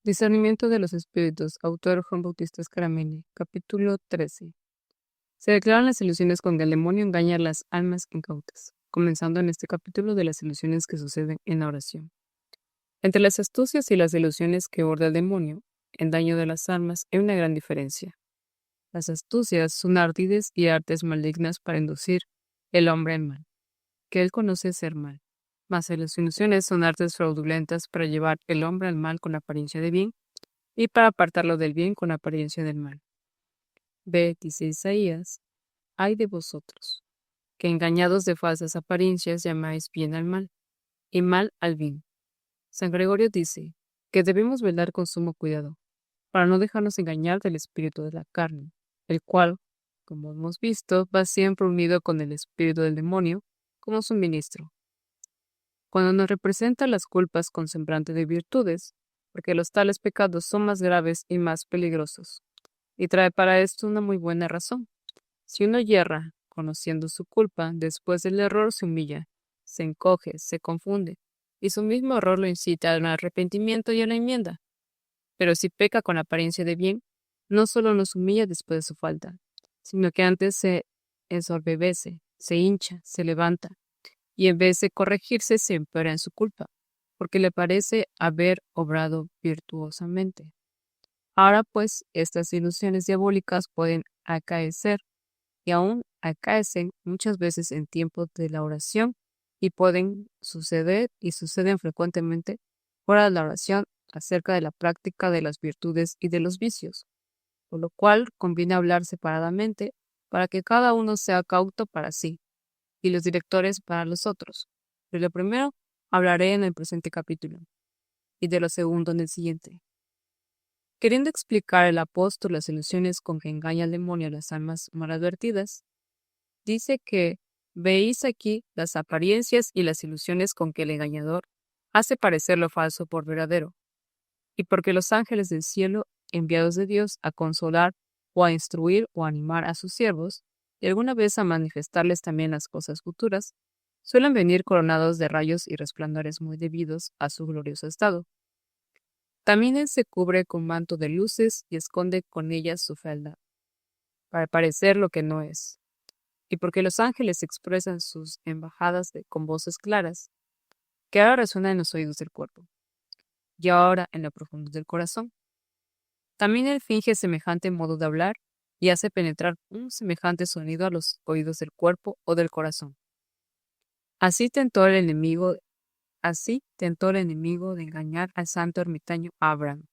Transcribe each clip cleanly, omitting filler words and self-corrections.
Discernimiento de los espíritus. Autor Juan Bautista Scaramelli. Capítulo 13. Se declaran las ilusiones con que el demonio engaña a las almas incautas, comenzando en este capítulo de las ilusiones que suceden en la oración. Entre las astucias y las ilusiones que borda el demonio, en daño de las almas, hay una gran diferencia. Las astucias son ardides y artes malignas para inducir el hombre al mal, que él conoce ser mal. Mas las ilusiones son artes fraudulentas para llevar el hombre al mal con apariencia de bien y para apartarlo del bien con apariencia del mal. Dice Isaías: ay de vosotros, que engañados de falsas apariencias llamáis bien al mal, y mal al bien. San Gregorio dice que debemos velar con sumo cuidado, para no dejarnos engañar del espíritu de la carne, el cual, como hemos visto, va siempre unido con el espíritu del demonio como su ministro. Cuando nos representa las culpas con semblante de virtudes, porque los tales pecados son más graves y más peligrosos, y trae para esto una muy buena razón. Si uno yerra, conociendo su culpa, después del error se humilla, se encoge, se confunde, y su mismo error lo incita al arrepentimiento y a la enmienda. Pero si peca con apariencia de bien, no solo nos humilla después de su falta, sino que antes se ensoberbece, se hincha, se levanta, y en vez de corregirse se empeora en su culpa, porque le parece haber obrado virtuosamente. Ahora pues, estas ilusiones diabólicas pueden acaecer, y aún acaecen muchas veces en tiempos de la oración, y pueden suceder y suceden frecuentemente fuera de la oración acerca de la práctica de las virtudes y de los vicios, por lo cual conviene hablar separadamente para que cada uno sea cauto para sí y los directores para los otros. De lo primero hablaré en el presente capítulo y de lo segundo en el siguiente. Queriendo explicar el apóstol las ilusiones con que engaña el demonio a las almas mal advertidas, dice que veis aquí las apariencias y las ilusiones con que el engañador hace parecer lo falso por verdadero, y porque los ángeles del cielo, enviados de Dios a consolar o a instruir o a animar a sus siervos, y alguna vez a manifestarles también las cosas futuras, suelen venir coronados de rayos y resplandores muy debidos a su glorioso estado. También él se cubre con manto de luces y esconde con ellas su falda, para parecer lo que no es. Y porque los ángeles expresan sus embajadas con voces claras, que ahora resuenan en los oídos del cuerpo, y ahora en lo profundo del corazón. También él finge semejante modo de hablar y hace penetrar un semejante sonido a los oídos del cuerpo o del corazón. Así tentó el enemigo de engañar al santo ermitaño Abraham,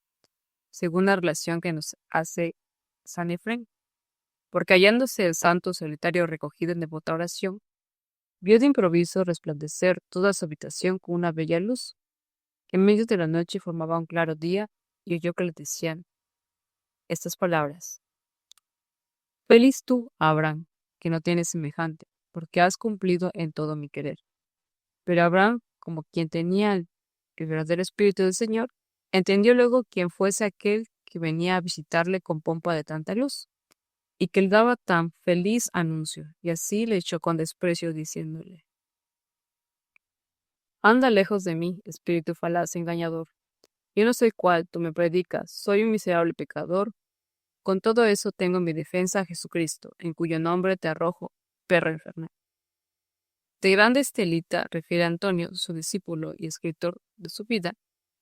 según la relación que nos hace San Efrén, porque hallándose el santo solitario recogido en devota oración, vio de improviso resplandecer toda su habitación con una bella luz, que en medio de la noche formaba un claro día, y oyó que le decían estas palabras: feliz tú, Abraham, que no tienes semejante, porque has cumplido en todo mi querer. Pero Abraham, como quien tenía el verdadero espíritu del Señor, entendió luego quién fuese aquel que venía a visitarle con pompa de tanta luz, y que le daba tan feliz anuncio, y así le echó con desprecio, diciéndole: anda lejos de mí, espíritu falaz y engañador. Yo no soy cual tú me predicas, soy un miserable pecador. Con todo eso tengo en mi defensa a Jesucristo, en cuyo nombre te arrojo, perro infernal. De grande estelita refiere Antonio, su discípulo y escritor de su vida,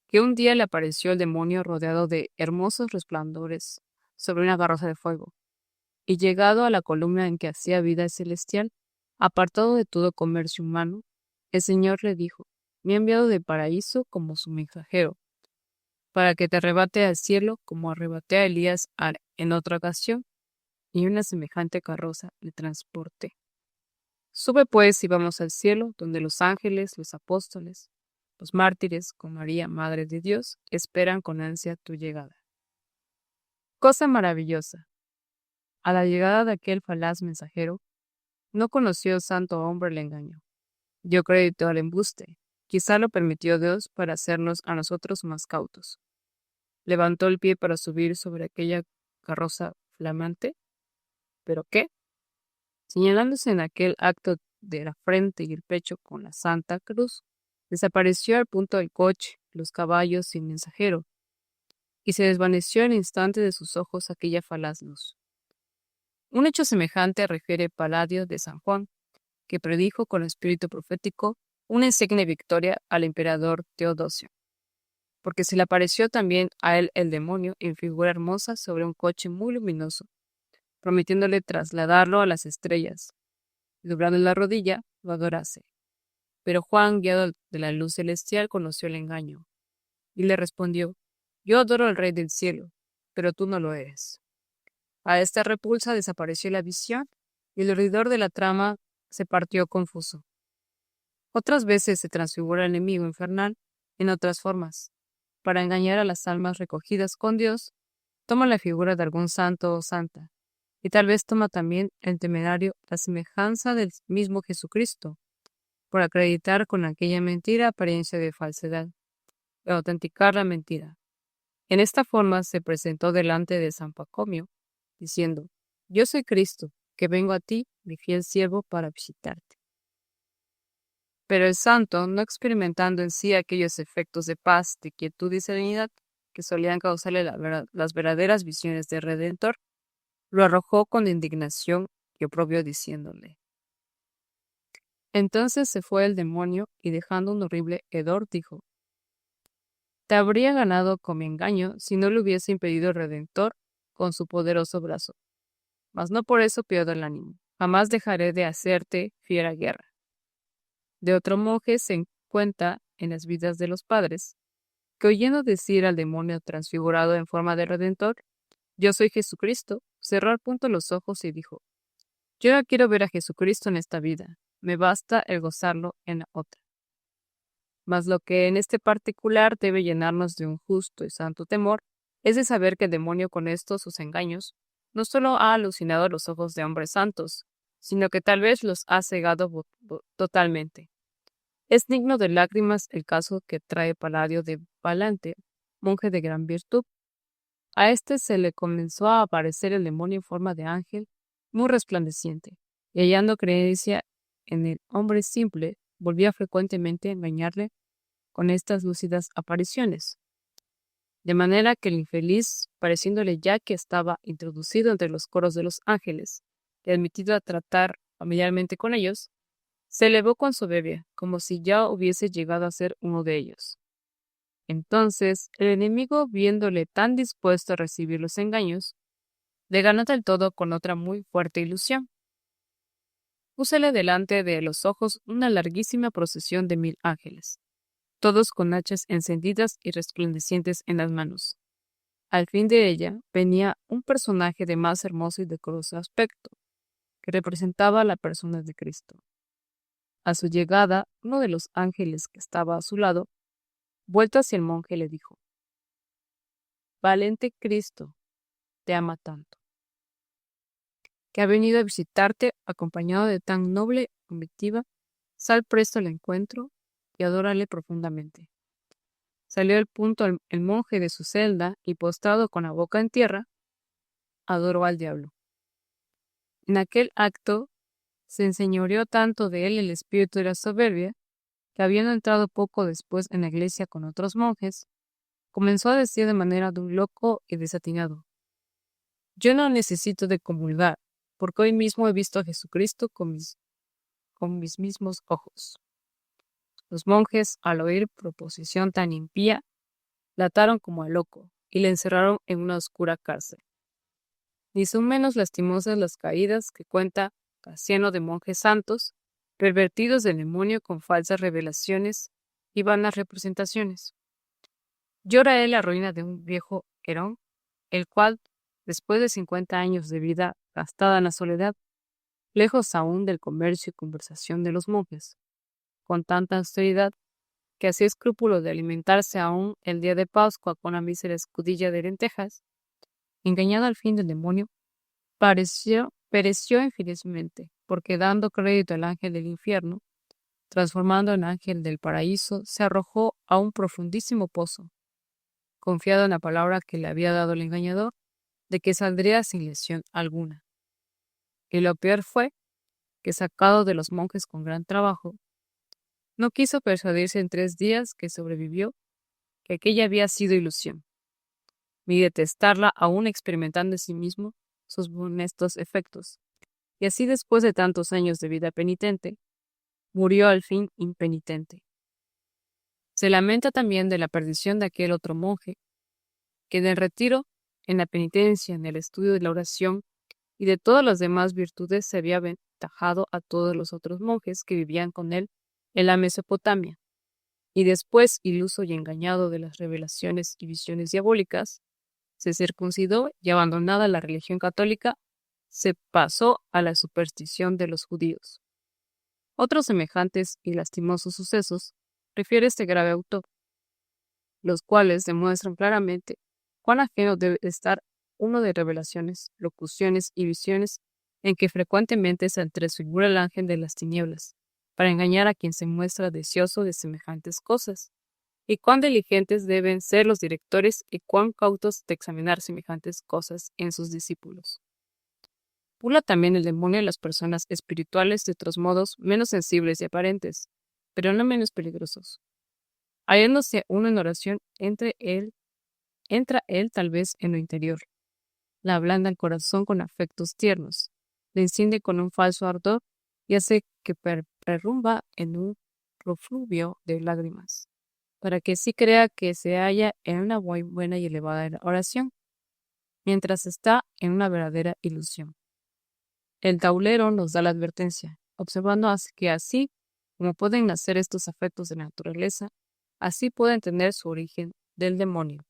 que un día le apareció el demonio rodeado de hermosos resplandores sobre una carroza de fuego, y llegado a la columna en que hacía vida celestial, apartado de todo comercio humano, el Señor le dijo: me ha enviado del paraíso como su mensajero, para que te arrebate al cielo como arrebaté a Elías en otra ocasión, y una semejante carroza le transporté. Sube pues y vamos al cielo, donde los ángeles, los apóstoles, los mártires, con María, Madre de Dios, esperan con ansia tu llegada. Cosa maravillosa. A la llegada de aquel falaz mensajero, no conoció el santo hombre el engaño. Dio crédito al embuste. Quizá lo permitió Dios para hacernos a nosotros más cautos. Levantó el pie para subir sobre aquella carroza flamante. ¿Pero qué? Señalándose en aquel acto de la frente y el pecho con la Santa Cruz, desapareció al punto el coche, los caballos y el mensajero, y se desvaneció al instante de sus ojos aquella falaz luz. Un hecho semejante refiere Paladio de San Juan, que predijo con espíritu profético una insigne victoria al emperador Teodosio, porque se le apareció también a él el demonio en figura hermosa sobre un coche muy luminoso, prometiéndole trasladarlo a las estrellas, y doblando la rodilla, lo adorase. Pero Juan, guiado de la luz celestial, conoció el engaño, y le respondió: Yo adoro al Rey del cielo, pero tú no lo eres. A esta repulsa desapareció la visión, y el oidor de la trama se partió confuso. Otras veces se transfigura el enemigo infernal en otras formas. Para engañar a las almas recogidas con Dios, toma la figura de algún santo o santa, y tal vez toma también el temerario la semejanza del mismo Jesucristo, por acreditar con aquella mentira apariencia de falsedad, y autenticar la mentira. En esta forma se presentó delante de San Pacomio, diciendo: Yo soy Cristo, que vengo a ti, mi fiel siervo, para visitarte. Pero el santo, no experimentando en sí aquellos efectos de paz, de quietud y serenidad que solían causarle las verdaderas visiones del Redentor, lo arrojó con indignación y oprobio, diciéndole. Entonces se fue el demonio y, dejando un horrible hedor, dijo: Te habría ganado con mi engaño si no le hubiese impedido el Redentor con su poderoso brazo. Mas no por eso pierdo el ánimo. Jamás dejaré de hacerte fiera guerra. De otro monje se cuenta en las vidas de los padres que, oyendo decir al demonio transfigurado en forma de Redentor: Yo soy Jesucristo, cerró al punto los ojos y dijo: Yo no quiero ver a Jesucristo en esta vida, me basta el gozarlo en la otra. Mas lo que en este particular debe llenarnos de un justo y santo temor es de saber que el demonio, con estos sus engaños, no solo ha alucinado los ojos de hombres santos, sino que tal vez los ha cegado totalmente. Es digno de lágrimas el caso que trae Paladio de Palante, monje de gran virtud. A este se le comenzó a aparecer el demonio en forma de ángel muy resplandeciente, y hallando creencia en el hombre simple, volvía frecuentemente a engañarle con estas lúcidas apariciones. De manera que el infeliz, pareciéndole ya que estaba introducido entre los coros de los ángeles y admitido a tratar familiarmente con ellos, se elevó con soberbia, como si ya hubiese llegado a ser uno de ellos. Entonces, el enemigo, viéndole tan dispuesto a recibir los engaños, le ganó del todo con otra muy fuerte ilusión. Púsele delante de los ojos una larguísima procesión de 1000 ángeles, todos con hachas encendidas y resplandecientes en las manos. Al fin de ella venía un personaje de más hermoso y decoroso aspecto, que representaba la persona de Cristo. A su llegada, uno de los ángeles que estaba a su lado, vuelto hacia el monje, le dijo: Valente Cristo, te ama tanto, que ha venido a visitarte acompañado de tan noble comitiva. Sal presto al encuentro y adórale profundamente. Salió al punto el monje de su celda y, postrado con la boca en tierra, adoró al diablo. En aquel acto se enseñoreó tanto de él el espíritu de la soberbia, que, habiendo entrado poco después en la iglesia con otros monjes, comenzó a decir de manera de un loco y desatinado: Yo no necesito de comulgar, porque hoy mismo he visto a Jesucristo con mis mismos ojos. Los monjes, al oír proposición tan impía, la ataron como a loco y le encerraron en una oscura cárcel. Ni son menos lastimosas las caídas que cuenta Casiano de monjes santos, pervertidos del demonio con falsas revelaciones y vanas representaciones. Llora él la ruina de un viejo Herón, el cual, después de 50 años de vida gastada en la soledad, lejos aún del comercio y conversación de los monjes, con tanta austeridad que hacía escrúpulo de alimentarse aún el día de Pascua con la mísera escudilla de lentejas, engañado al fin del demonio, pereció infelizmente, porque, dando crédito al ángel del infierno, transformando en ángel del paraíso, se arrojó a un profundísimo pozo, confiado en la palabra que le había dado el engañador, de que saldría sin lesión alguna. Y lo peor fue que, sacado de los monjes con gran trabajo, no quiso persuadirse en 3 días que sobrevivió que aquella había sido ilusión. ni detestarla aún experimentando en sí mismo sus funestos efectos. Y así después de tantos años de vida penitente, murió al fin impenitente. Se lamenta también de la perdición de aquel otro monje, que en el retiro, en la penitencia, en el estudio de la oración y de todas las demás virtudes se había aventajado a todos los otros monjes que vivían con él en la Mesopotamia, y después, iluso y engañado de las revelaciones y visiones diabólicas, se circuncidó y abandonada la religión católica, se pasó a la superstición de los judíos. Otros semejantes y lastimosos sucesos refiere este grave autor, los cuales demuestran claramente cuán ajeno debe estar uno de revelaciones, locuciones y visiones en que frecuentemente se transfigura el ángel de las tinieblas, para engañar a quien se muestra deseoso de semejantes cosas, y cuán diligentes deben ser los directores y cuán cautos de examinar semejantes cosas en sus discípulos. Pula también el demonio a las personas espirituales de otros modos menos sensibles y aparentes, pero no menos peligrosos. Hallándose uno en oración, entra él tal vez en lo interior, la ablanda el corazón con afectos tiernos, le enciende con un falso ardor y hace que prerrumba en un profluvio de lágrimas, para que sí crea que se halla en una muy buena y elevada oración, mientras está en una verdadera ilusión. El taulero nos da la advertencia, observando que así como pueden nacer estos afectos de naturaleza, así pueden tener su origen del demonio.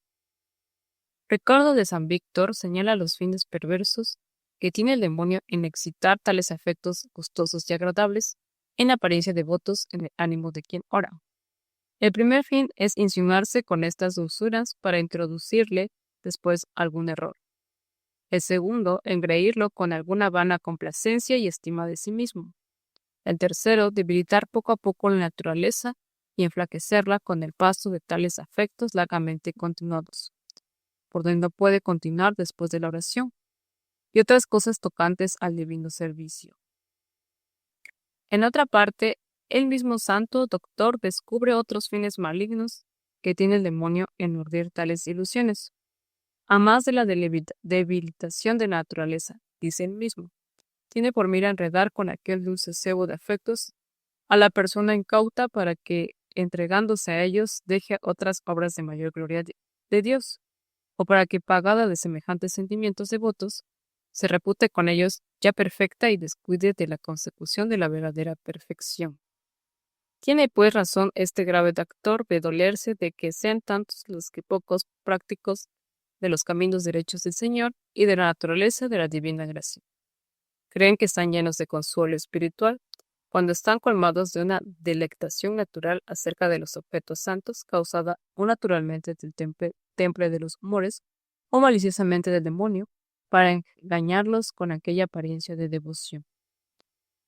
Ricardo de San Víctor señala los fines perversos que tiene el demonio en excitar tales afectos gustosos y agradables en apariencia devotos en el ánimo de quien ora. El primer fin es insinuarse con estas dulzuras para introducirle después algún error. El segundo, engreírlo con alguna vana complacencia y estima de sí mismo. El tercero, debilitar poco a poco la naturaleza y enflaquecerla con el paso de tales afectos largamente continuados, por donde no puede continuar después de la oración, y otras cosas tocantes al divino servicio. En otra parte, el mismo santo doctor descubre otros fines malignos que tiene el demonio en urdir tales ilusiones. A más de la debilitación de la naturaleza, dice él mismo, tiene por mira enredar con aquel dulce cebo de afectos a la persona incauta para que, entregándose a ellos, deje otras obras de mayor gloria de Dios, o para que, pagada de semejantes sentimientos devotos, se repute con ellos ya perfecta y descuide de la consecución de la verdadera perfección. Tiene pues razón este grave doctor de dolerse de que sean tantos los que pocos prácticos de los caminos derechos del Señor y de la naturaleza de la divina gracia. Creen que están llenos de consuelo espiritual cuando están colmados de una delectación natural acerca de los objetos santos causada o naturalmente del temple de los humores o maliciosamente del demonio para engañarlos con aquella apariencia de devoción.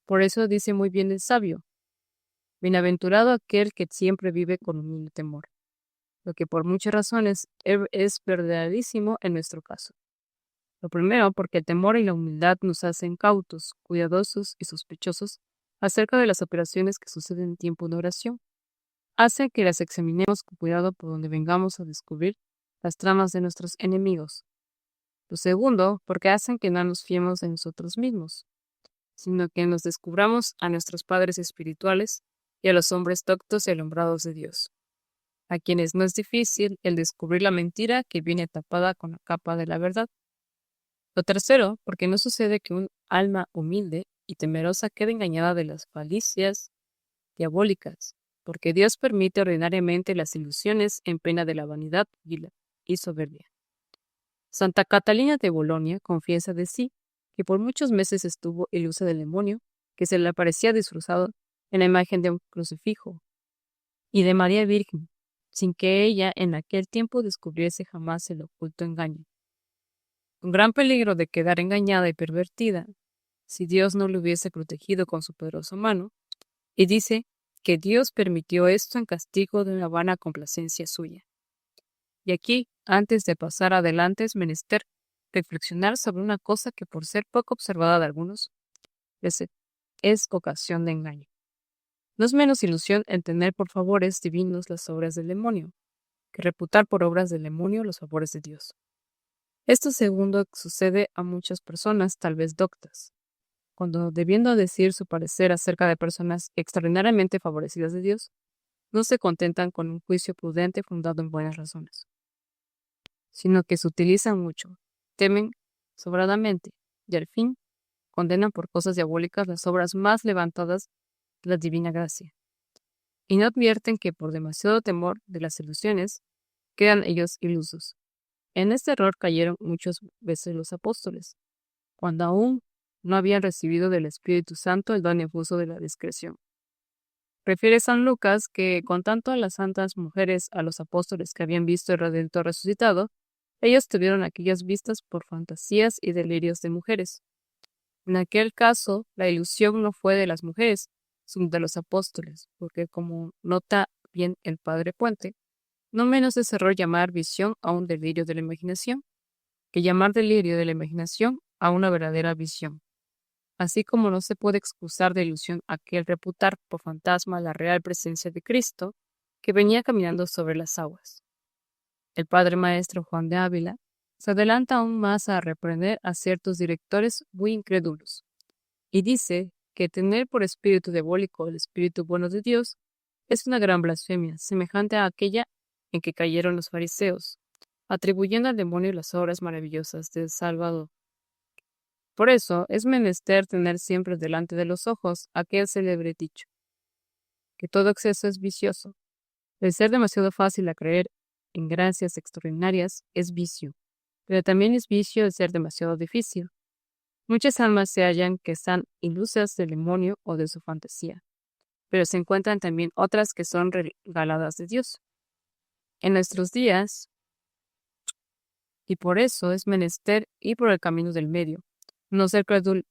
Por eso dice muy bien el sabio: bienaventurado aquel que siempre vive con humilde temor, lo que por muchas razones es verdaderísimo en nuestro caso. Lo primero, porque el temor y la humildad nos hacen cautos, cuidadosos y sospechosos acerca de las operaciones que suceden en tiempo de oración. Hace que las examinemos con cuidado por donde vengamos a descubrir las tramas de nuestros enemigos. Lo segundo, porque hacen que no nos fiemos de nosotros mismos, sino que nos descubramos a nuestros padres espirituales y a los hombres doctos y alumbrados de Dios, a quienes no es difícil el descubrir la mentira que viene tapada con la capa de la verdad. Lo tercero, porque no sucede que un alma humilde y temerosa quede engañada de las falicias diabólicas, porque Dios permite ordinariamente las ilusiones en pena de la vanidad y soberbia. Santa Catalina de Bolonia confiesa de sí que por muchos meses estuvo ilusa del demonio, que se le aparecía disfrazado en la imagen de un crucifijo y de María Virgen, sin que ella en aquel tiempo descubriese jamás el oculto engaño. Con gran peligro de quedar engañada y pervertida, si Dios no le hubiese protegido con su poderosa mano, y dice que Dios permitió esto en castigo de una vana complacencia suya. Y aquí, antes de pasar adelante, es menester reflexionar sobre una cosa que, por ser poco observada de algunos, es ocasión de engaño. No es menos ilusión en tener por favores divinos las obras del demonio, que reputar por obras del demonio los favores de Dios. Esto segundo sucede a muchas personas, tal vez doctas, cuando debiendo decir su parecer acerca de personas extraordinariamente favorecidas de Dios, no se contentan con un juicio prudente fundado en buenas razones, sino que se utilizan mucho, temen sobradamente y al fin condenan por cosas diabólicas las obras más levantadas de la divina gracia, y no advierten que por demasiado temor de las ilusiones quedan ellos ilusos. En este error cayeron muchas veces los apóstoles, cuando aún no habían recibido del Espíritu Santo el don infuso de la discreción. Refiere San Lucas que, con tanto a las santas mujeres, a los apóstoles que habían visto el Redentor resucitado, ellos tuvieron aquellas vistas por fantasías y delirios de mujeres. En aquel caso, la ilusión no fue de las mujeres, sino de los apóstoles, porque como nota bien el padre Puente, no menos es error llamar visión a un delirio de la imaginación, que llamar delirio de la imaginación a una verdadera visión. Así como no se puede excusar de ilusión aquel reputar por fantasma la real presencia de Cristo, que venía caminando sobre las aguas. El padre maestro Juan de Ávila se adelanta aún más a reprender a ciertos directores muy incrédulos, y dice que tener por espíritu diabólico el espíritu bueno de Dios es una gran blasfemia, semejante a aquella en que cayeron los fariseos, atribuyendo al demonio las obras maravillosas del Salvador. Por eso es menester tener siempre delante de los ojos aquel célebre dicho, que todo exceso es vicioso. El ser demasiado fácil a creer en gracias extraordinarias es vicio, pero también es vicio el ser demasiado difícil. Muchas almas se hallan que están ilusas del demonio o de su fantasía, pero se encuentran también otras que son regaladas de Dios. En nuestros días, y por eso es menester ir por el camino del medio, no ser crédulo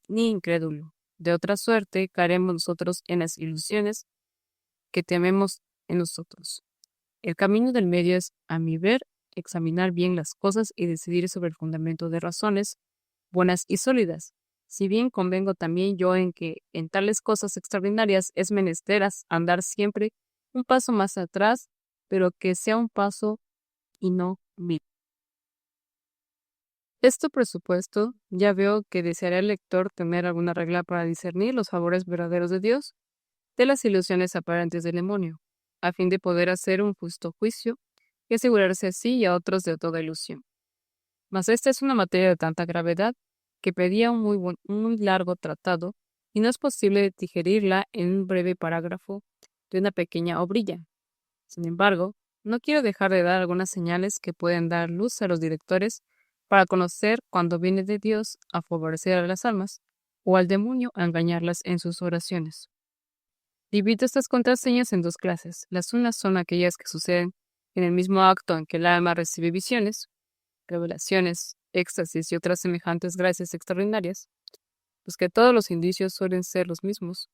ni incrédulo. De otra suerte, caeremos nosotros en las ilusiones que tememos en nosotros. El camino del medio es, a mi ver, examinar bien las cosas y decidir sobre el fundamento de razones buenas y sólidas. Si bien convengo también yo en que en tales cosas extraordinarias es menester andar siempre un paso más atrás, pero que sea un paso y no mil. Esto presupuesto, ya veo que deseará el lector tener alguna regla para discernir los favores verdaderos de Dios de las ilusiones aparentes del demonio, a fin de poder hacer un justo juicio y asegurarse así y a otros de toda ilusión. Mas esta es una materia de tanta gravedad que pedía un muy largo tratado y no es posible digerirla en un breve parágrafo de una pequeña obrilla. Sin embargo, no quiero dejar de dar algunas señales que pueden dar luz a los directores para conocer cuando viene de Dios a favorecer a las almas o al demonio a engañarlas en sus oraciones. Divido estas contraseñas en dos clases. Las unas son aquellas que suceden en el mismo acto en que el alma recibe visiones, revelaciones, éxtasis y otras semejantes gracias extraordinarias, pues que todos los indicios suelen ser los mismos.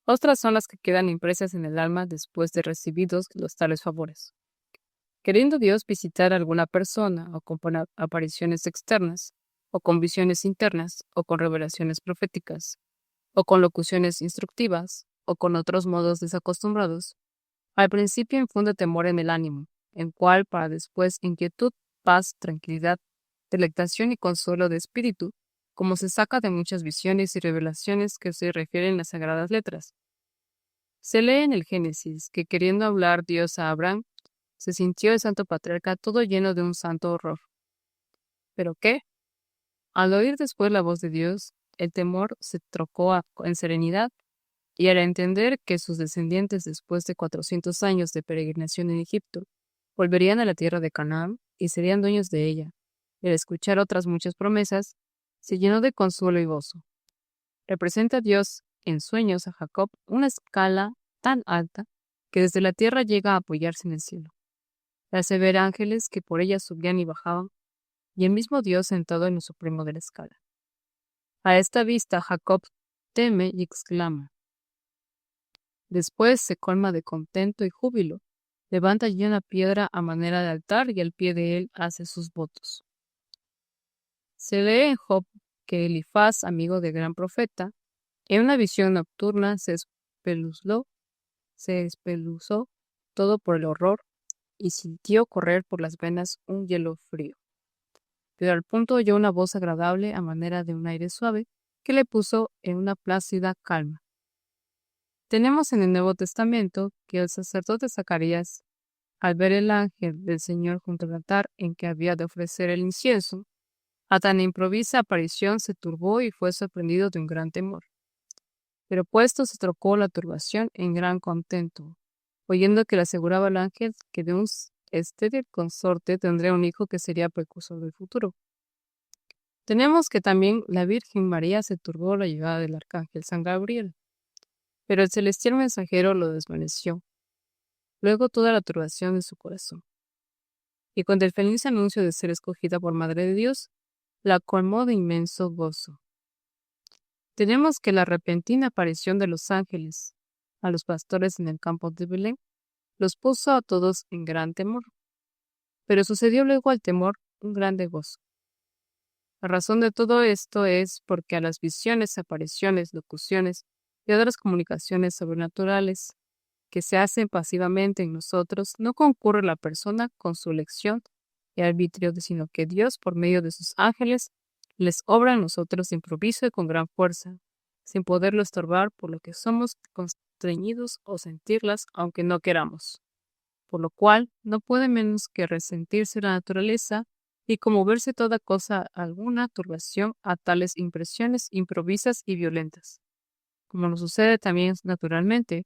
Otras son las que quedan impresas en el alma después de recibidos los tales favores. Queriendo Dios visitar a alguna persona, o con apariciones externas, o con visiones internas, o con revelaciones proféticas, o con locuciones instructivas, o con otros modos desacostumbrados, al principio infunde temor en el ánimo, en cual para después inquietud, paz, tranquilidad, delectación y consuelo de espíritu, como se saca de muchas visiones y revelaciones que se refieren a las sagradas letras. Se lee en el Génesis que queriendo hablar Dios a Abraham, se sintió el santo patriarca todo lleno de un santo horror. ¿Pero qué? Al oír después la voz de Dios, el temor se trocó en serenidad, y al entender que sus descendientes después de 400 años de peregrinación en Egipto, volverían a la tierra de Canaán y serían dueños de ella, y al escuchar otras muchas promesas, se llenó de consuelo y gozo. Representa a Dios en sueños a Jacob una escala tan alta que desde la tierra llega a apoyarse en el cielo. Hace ver ángeles que por ella subían y bajaban, y el mismo Dios sentado en lo supremo de la escala. A esta vista Jacob teme y exclama. Después se colma de contento y júbilo, levanta allí una piedra a manera de altar y al pie de él hace sus votos. Se lee en Job que Elifaz, amigo del gran profeta, en una visión nocturna se espeluzó todo por el horror y sintió correr por las venas un hielo frío. pero al punto oyó una voz agradable a manera de un aire suave que le puso en una plácida calma. Tenemos en el Nuevo Testamento que el sacerdote Zacarías, al ver el ángel del Señor junto al altar en que había de ofrecer el incienso, a tan improvisa aparición se turbó y fue sorprendido de un gran temor. Pero puesto se trocó la turbación en gran contento, oyendo que le aseguraba el ángel que de un estéril consorte tendría un hijo que sería precursor del futuro. Tenemos que también la Virgen María se turbó la llegada del arcángel San Gabriel, pero el celestial mensajero lo desvaneció, luego toda la turbación de su corazón. Y con el feliz anuncio de ser escogida por Madre de Dios, la colmó de inmenso gozo. Tenemos que la repentina aparición de los ángeles a los pastores en el campo de Belén los puso a todos en gran temor, pero sucedió luego al temor un grande gozo. La razón de todo esto es porque a las visiones, apariciones, locuciones y otras comunicaciones sobrenaturales que se hacen pasivamente en nosotros no concurre la persona con su elección y arbitrio, sino que Dios, por medio de sus ángeles, les obra a nosotros de improviso y con gran fuerza, sin poderlo estorbar, por lo que somos constreñidos o sentirlas aunque no queramos. Por lo cual no puede menos que resentirse la naturaleza y conmoverse toda cosa alguna turbación a tales impresiones improvisas y violentas. Como nos sucede también naturalmente,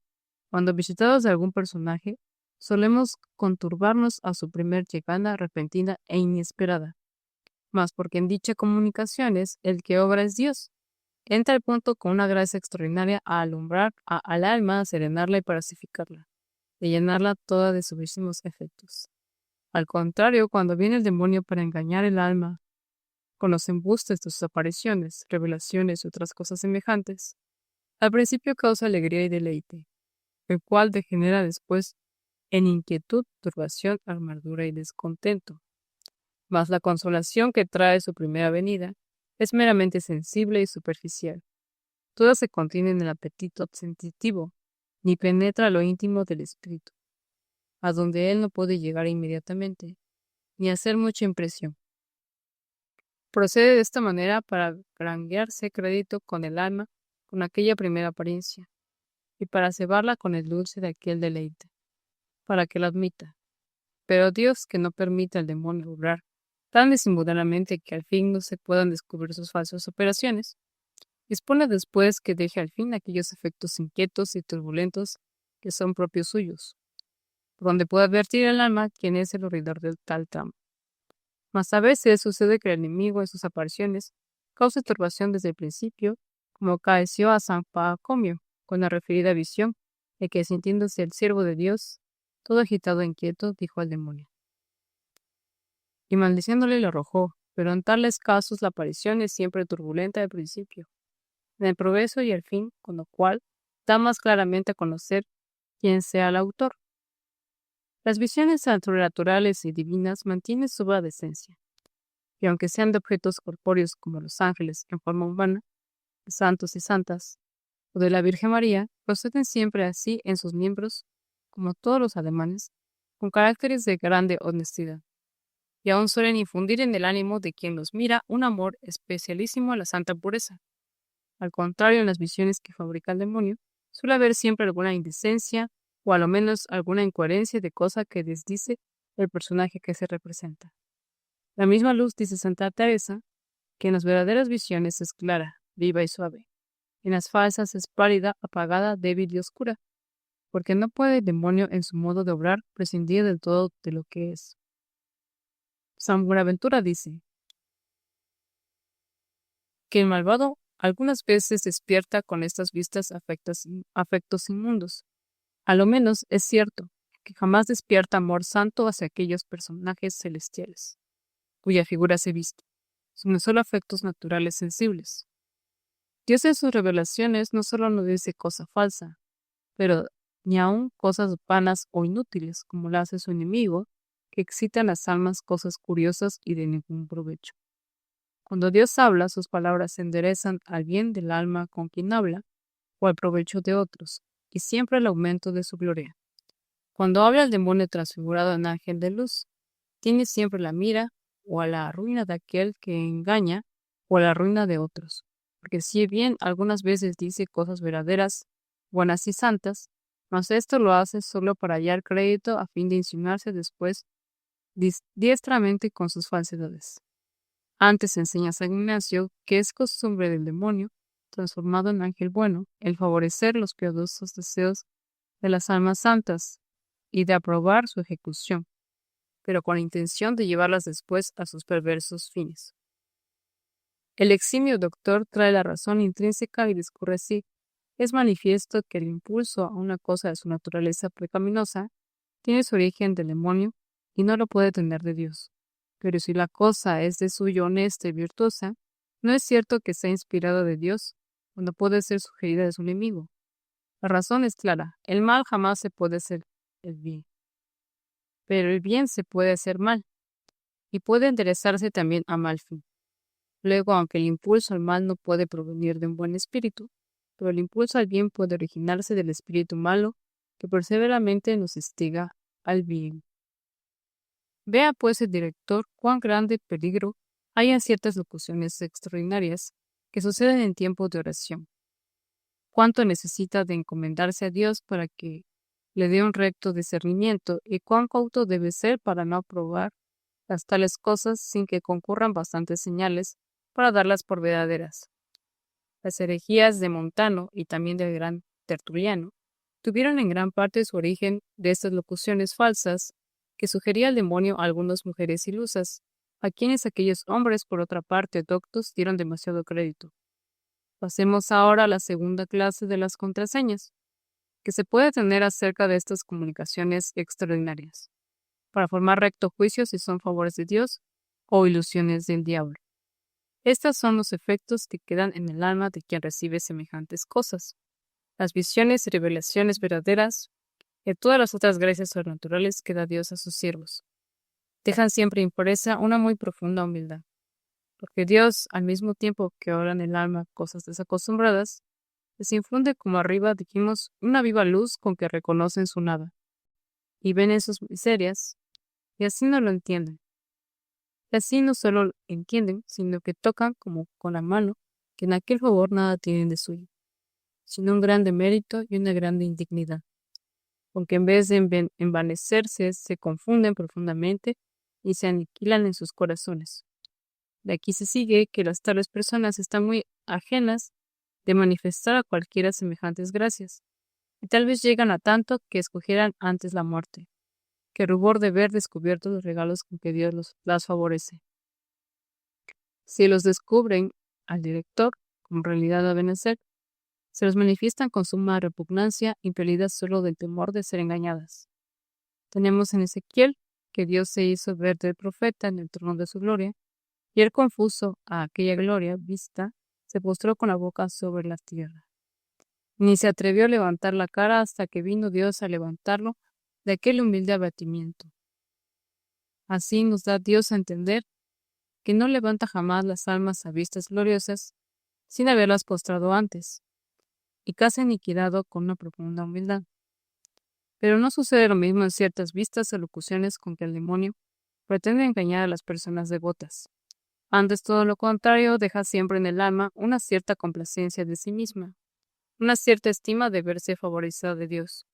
cuando visitados de algún personaje, solemos conturbarnos a su primer llegada repentina e inesperada. Mas porque en dicha comunicaciones el que obra es Dios, entra al punto con una gracia extraordinaria a alumbrar al alma, a serenarla y pacificarla, de llenarla toda de subísimos efectos. Al contrario, cuando viene el demonio para engañar el alma con los embustes de sus apariciones, revelaciones y otras cosas semejantes, al principio causa alegría y deleite, el cual degenera después en inquietud, turbación, amargura y descontento. Mas la consolación que trae su primera venida es meramente sensible y superficial. Toda se contiene en el apetito sensitivo, ni penetra lo íntimo del espíritu, a donde él no puede llegar inmediatamente, ni hacer mucha impresión. Procede de esta manera para granjearse crédito con el alma con aquella primera apariencia, y para cebarla con el dulce de aquel deleite, para que la admita. Pero Dios, que no permite al demonio obrar tan disimuladamente que al fin no se puedan descubrir sus falsas operaciones, dispone después que deje al fin aquellos efectos inquietos y turbulentos que son propios suyos, por donde puede advertir el alma quién es el oidor del tal tramo. Mas a veces sucede que el enemigo en sus apariciones causa turbación desde el principio, como acaeció a San Pacomio con la referida visión, de que sintiéndose el siervo de Dios, todo agitado e inquieto, dijo al demonio. Y maldiciéndole lo arrojó, pero en tales casos la aparición es siempre turbulenta al principio, en el progreso y el fin, con lo cual da más claramente a conocer quién sea el autor. Las visiones sobrenaturales y divinas mantienen su decencia, y aunque sean de objetos corpóreos como los ángeles en forma humana, de santos y santas, o de la Virgen María, proceden siempre así en sus miembros, como todos los alemanes, con caracteres de grande honestidad, y aún suelen infundir en el ánimo de quien los mira un amor especialísimo a la santa pureza. Al contrario, en las visiones que fabrica el demonio, suele haber siempre alguna indecencia, o a lo menos alguna incoherencia de cosa que desdice el personaje que se representa. La misma luz, dice Santa Teresa, que en las verdaderas visiones es clara, viva y suave. En las falsas es pálida, apagada, débil y oscura, porque no puede el demonio en su modo de obrar prescindir del todo de lo que es. San Buenaventura dice que el malvado algunas veces despierta con estas vistas afectos inmundos. A lo menos es cierto que jamás despierta amor santo hacia aquellos personajes celestiales, cuya figura se viste, sino solo afectos naturales sensibles. Dios en sus revelaciones no solo nos dice cosa falsa, pero ni aun cosas vanas o inútiles, como lo hace su enemigo, que excitan las almas cosas curiosas y de ningún provecho. Cuando Dios habla, sus palabras se enderezan al bien del alma con quien habla, o al provecho de otros, y siempre al aumento de su gloria. Cuando habla el demonio transfigurado en ángel de luz, tiene siempre la mira o a la ruina de aquel que engaña, o a la ruina de otros. Porque si bien algunas veces dice cosas verdaderas, buenas y santas, mas esto lo hace solo para hallar crédito a fin de insinuarse después diestramente con sus falsedades. Antes enseña San Ignacio que es costumbre del demonio, transformado en ángel bueno, el favorecer los piadosos deseos de las almas santas y de aprobar su ejecución, pero con la intención de llevarlas después a sus perversos fines. El eximio doctor trae la razón intrínseca y discurre así: es manifiesto que el impulso a una cosa de su naturaleza pecaminosa tiene su origen del demonio y no lo puede tener de Dios. Pero si la cosa es de suyo honesta y virtuosa, no es cierto que sea inspirada de Dios, cuando puede ser sugerida de su enemigo. La razón es clara: el mal jamás se puede hacer el bien, pero el bien se puede hacer mal, y puede enderezarse también a mal fin. Luego, aunque el impulso al mal no puede provenir de un buen espíritu, pero el impulso al bien puede originarse del espíritu malo que perseveramente nos instiga al bien. Vea pues el director cuán grande peligro hay en ciertas locuciones extraordinarias que suceden en tiempos de oración. Cuánto necesita de encomendarse a Dios para que le dé un recto discernimiento y cuán cauto debe ser para no aprobar las tales cosas sin que concurran bastantes señales para darlas por verdaderas. Las herejías de Montano y también del gran Tertuliano tuvieron en gran parte su origen de estas locuciones falsas que sugería el demonio a algunas mujeres ilusas, a quienes aquellos hombres, por otra parte, doctos, dieron demasiado crédito. Pasemos ahora a la segunda clase de las contraseñas que se puede tener acerca de estas comunicaciones extraordinarias, para formar recto juicio si son favores de Dios o ilusiones del diablo. Estos son los efectos que quedan en el alma de quien recibe semejantes cosas. Las visiones y revelaciones verdaderas y todas las otras gracias sobrenaturales que da Dios a sus siervos dejan siempre impresa una muy profunda humildad, porque Dios, al mismo tiempo que ora en el alma cosas desacostumbradas, les infunde, como arriba dijimos, una viva luz con que reconocen su nada, y ven en sus miserias, y así no lo entienden. Y así no solo lo entienden, sino que tocan como con la mano que en aquel favor nada tienen de suyo, sino un grande mérito y una grande indignidad, con que en vez de envanecerse, se confunden profundamente y se aniquilan en sus corazones. De aquí se sigue que las tales personas están muy ajenas de manifestar a cualquiera semejantes gracias, y tal vez llegan a tanto que escogieran antes la muerte, que rubor de ver descubiertos los regalos con que Dios las favorece. Si los descubren al director, como en realidad deben ser, se los manifiestan con suma repugnancia, impelidas solo del temor de ser engañadas. Tenemos en Ezequiel que Dios se hizo ver del profeta en el trono de su gloria, y él, confuso a aquella gloria vista, se postró con la boca sobre la tierra. Ni se atrevió a levantar la cara hasta que vino Dios a levantarlo de aquel humilde abatimiento. Así nos da Dios a entender que no levanta jamás las almas a vistas gloriosas sin haberlas postrado antes, y casi aniquilado con una profunda humildad. Pero no sucede lo mismo en ciertas vistas o locuciones con que el demonio pretende engañar a las personas devotas. Antes, todo lo contrario, deja siempre en el alma una cierta complacencia de sí misma, una cierta estima de verse favorecida de Dios,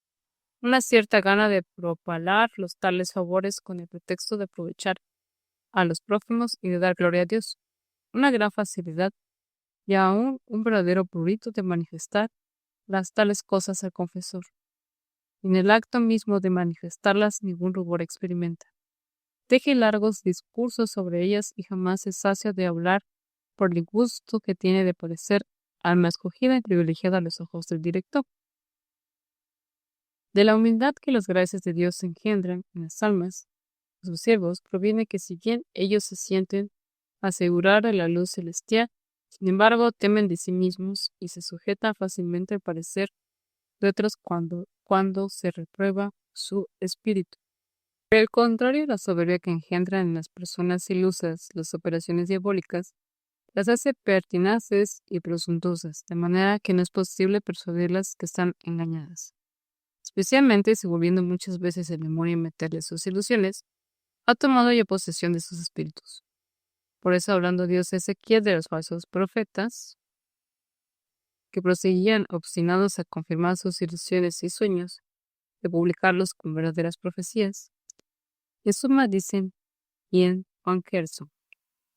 una cierta gana de propalar los tales favores con el pretexto de aprovechar a los prójimos y de dar gloria a Dios, una gran facilidad y aún un verdadero prurito de manifestar las tales cosas al confesor. En el acto mismo de manifestarlas ningún rubor experimenta. Deje largos discursos sobre ellas y jamás se sacia de hablar por el gusto que tiene de parecer alma escogida y privilegiada a los ojos del director. De la humildad que las gracias de Dios engendran en las almas de sus siervos proviene que si bien ellos se sienten asegurar de la luz celestial, sin embargo temen de sí mismos y se sujetan fácilmente al parecer de otros cuando se reprueba su espíritu. Por el contrario, la soberbia que engendran en las personas ilusas las operaciones diabólicas las hace pertinaces y presuntuosas, de manera que no es posible persuadirlas que están engañadas. Especialmente si volviendo muchas veces el demonio a meterles sus ilusiones, ha tomado ya posesión de sus espíritus. Por eso, hablando Dios a Ezequiel de los falsos profetas, que proseguían obstinados a confirmar sus ilusiones y sueños, de publicarlos con verdaderas profecías, en suma dicen Ian Ankerson,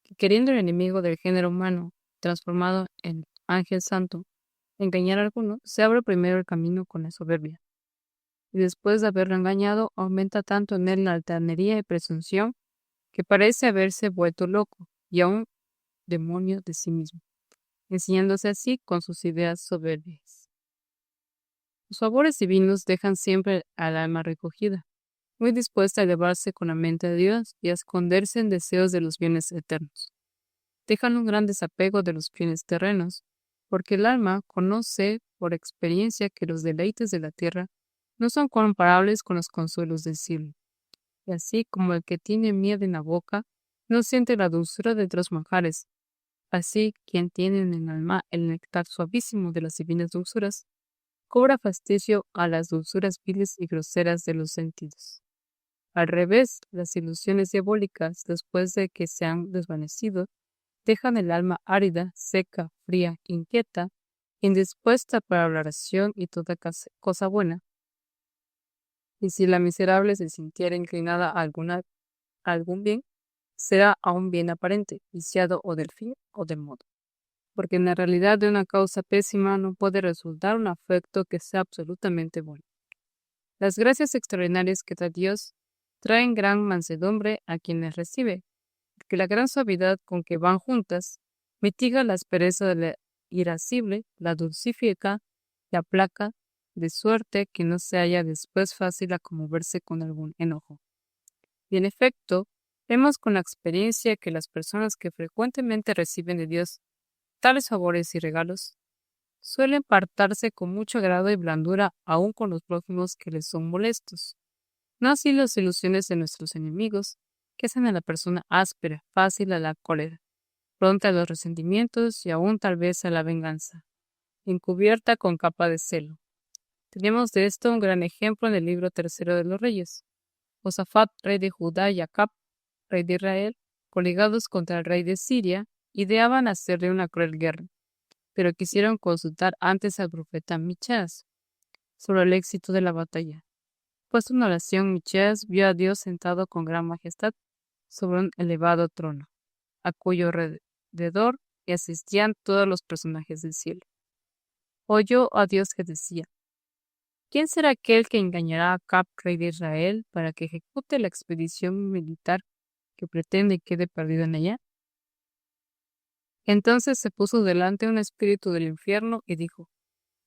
que queriendo el enemigo del género humano, transformado en ángel santo, engañar a alguno, se abre primero el camino con la soberbia, y después de haberlo engañado, aumenta tanto en él la altanería y presunción, que parece haberse vuelto loco y aún demonio de sí mismo, enseñándose así con sus ideas soberbias. Los favores divinos dejan siempre al alma recogida, muy dispuesta a elevarse con la mente a Dios y a esconderse en deseos de los bienes eternos. Dejan un gran desapego de los bienes terrenos, porque el alma conoce por experiencia que los deleites de la tierra no son comparables con los consuelos del cielo. Y así como el que tiene miel en la boca no siente la dulzura de otros manjares, así quien tiene en el alma el néctar suavísimo de las divinas dulzuras, cobra fastidio a las dulzuras viles y groseras de los sentidos. Al revés, las ilusiones diabólicas, después de que se han desvanecido, dejan el alma árida, seca, fría, inquieta, indispuesta para la oración y toda cosa buena. Y si la miserable se sintiera inclinada a algún bien, será a un bien aparente, viciado o del fin o del modo. Porque en la realidad de una causa pésima no puede resultar un afecto que sea absolutamente bueno. Las gracias extraordinarias que da Dios traen gran mansedumbre a quienes recibe, que la gran suavidad con que van juntas mitiga la aspereza de la irascible, la dulcifica y aplaca, de suerte que no se haya después fácil a conmoverse con algún enojo. Y en efecto, vemos con la experiencia que las personas que frecuentemente reciben de Dios tales favores y regalos suelen partarse con mucho agrado y blandura aun con los prójimos que les son molestos. No así las ilusiones de nuestros enemigos, que hacen a la persona áspera, fácil a la cólera, pronta a los resentimientos y aún tal vez a la venganza, encubierta con capa de celo. Tenemos de esto un gran ejemplo en el libro tercero de los Reyes. Josafat, rey de Judá, y Acab, rey de Israel, coligados contra el rey de Siria, ideaban hacerle una cruel guerra, pero quisieron consultar antes al profeta Michías sobre el éxito de la batalla. Puesto en oración, Michías vio a Dios sentado con gran majestad sobre un elevado trono, a cuyo alrededor asistían todos los personajes del cielo. Oyó a Dios que decía: ¿Quién será aquel que engañará a Acab, rey de Israel, para que ejecute la expedición militar que pretende y quede perdido en ella? Entonces se puso delante un espíritu del infierno y dijo: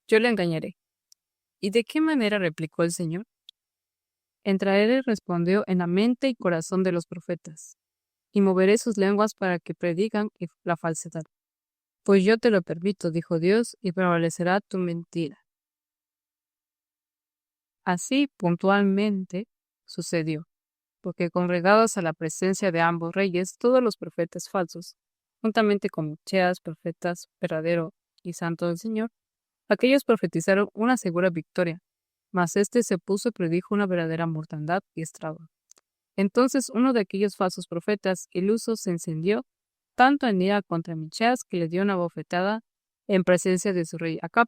Yo le engañaré. ¿Y de qué manera? Replicó el Señor. Entraré, respondió, en la mente y corazón de los profetas, y moveré sus lenguas para que predigan la falsedad. Pues yo te lo permito, dijo Dios, y prevalecerá tu mentira. Así puntualmente sucedió, porque congregados a la presencia de ambos reyes, todos los profetas falsos, juntamente con Michías, profetas verdadero y santo del Señor, aquellos profetizaron una segura victoria, mas éste se puso y predijo una verdadera mortandad y estrago. Entonces uno de aquellos falsos profetas ilusos se encendió tanto en ira contra Michías que le dio una bofetada en presencia de su rey Acab,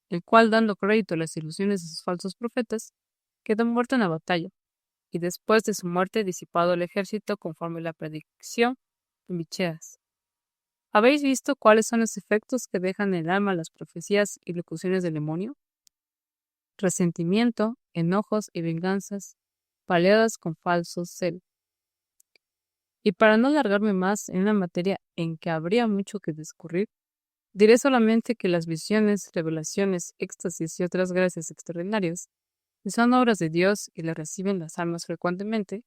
el cual, dando crédito a las ilusiones de sus falsos profetas, quedó muerto en la batalla, y después de su muerte disipado el ejército conforme la predicción de Michías. ¿Habéis visto cuáles son los efectos que dejan en el alma las profecías y locuciones del demonio? Resentimiento, enojos y venganzas, paleadas con falso celo. Y para no alargarme más en una materia en que habría mucho que discurrir, diré solamente que las visiones, revelaciones, éxtasis y otras gracias extraordinarias, que son obras de Dios y las reciben las almas frecuentemente,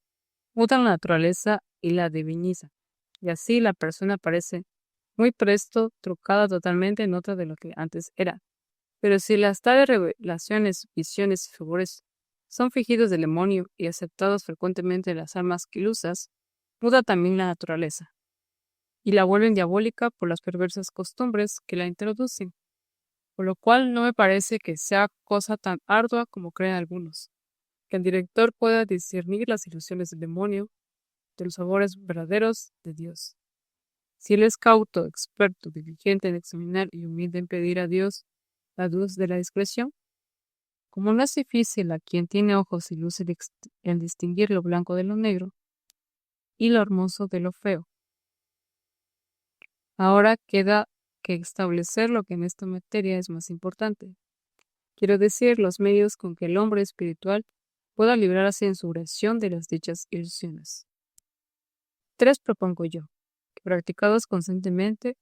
mudan la naturaleza y la divinizan, y así la persona parece muy presto trucada totalmente en otra de lo que antes era. Pero si las tales revelaciones, visiones y favores son fingidos del demonio y aceptados frecuentemente en las almas ilusas, muda también la naturaleza, y la vuelven diabólica por las perversas costumbres que la introducen, por lo cual no me parece que sea cosa tan ardua como creen algunos, que el director pueda discernir las ilusiones del demonio de los favores verdaderos de Dios. Si él es cauto, experto, diligente en examinar y humilde en pedir a Dios la luz de la discreción, como no es difícil a quien tiene ojos y luz el distinguir lo blanco de lo negro y lo hermoso de lo feo. Ahora queda que establecer lo que en esta materia es más importante. Quiero decir, los medios con que el hombre espiritual pueda librarse en su oración de las dichas ilusiones. 3 propongo yo, que practicados constantemente,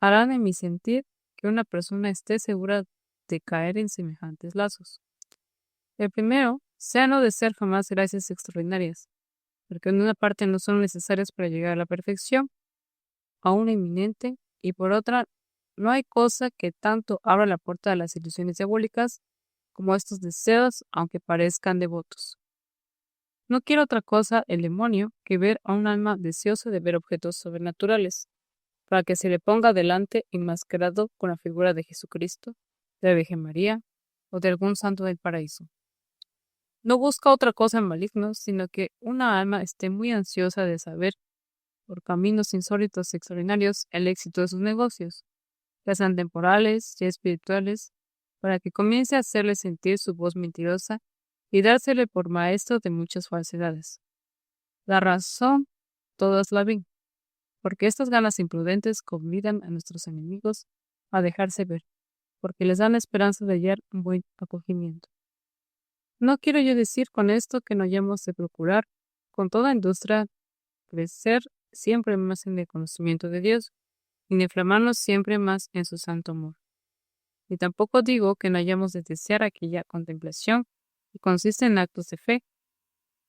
harán en mi sentir que una persona esté segura de caer en semejantes lazos. El primero, sea no desear jamás gracias extraordinarias, porque en una parte no son necesarias para llegar a la perfección, a una inminente, y por otra, no hay cosa que tanto abra la puerta a las ilusiones diabólicas como estos deseos, aunque parezcan devotos. No quiere otra cosa el demonio que ver a un alma deseosa de ver objetos sobrenaturales, para que se le ponga delante enmascarado con la figura de Jesucristo, de la Virgen María o de algún santo del paraíso. No busca otra cosa en malignos, sino que una alma esté muy ansiosa de saber, por caminos insólitos y extraordinarios, el éxito de sus negocios, ya sean temporales, ya espirituales, para que comience a hacerle sentir su voz mentirosa y dársele por maestro de muchas falsedades. La razón todas la ven, porque estas ganas imprudentes convidan a nuestros enemigos a dejarse ver, porque les dan la esperanza de hallar un buen acogimiento. No quiero yo decir con esto que no hayamos de procurar con toda industria crecer siempre más en el conocimiento de Dios y de inflamarnos siempre más en su santo amor. Y tampoco digo que no hayamos de desear aquella contemplación que consiste en actos de fe,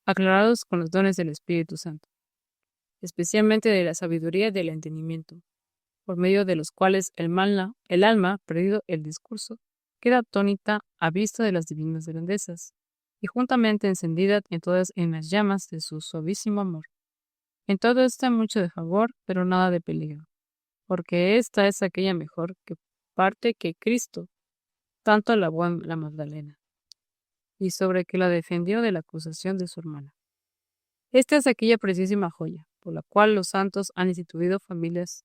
aclarados con los dones del Espíritu Santo, especialmente de la sabiduría y del entendimiento, por medio de los cuales el alma, perdido el discurso, queda atónita a vista de las divinas grandezas, y juntamente encendida en las llamas de su suavísimo amor. En todo está mucho de favor, pero nada de peligro, porque esta es aquella mejor parte que Cristo tanto alabó en la Magdalena, y sobre que la defendió de la acusación de su hermana. Esta es aquella preciosísima joya, por la cual los santos han instituido familias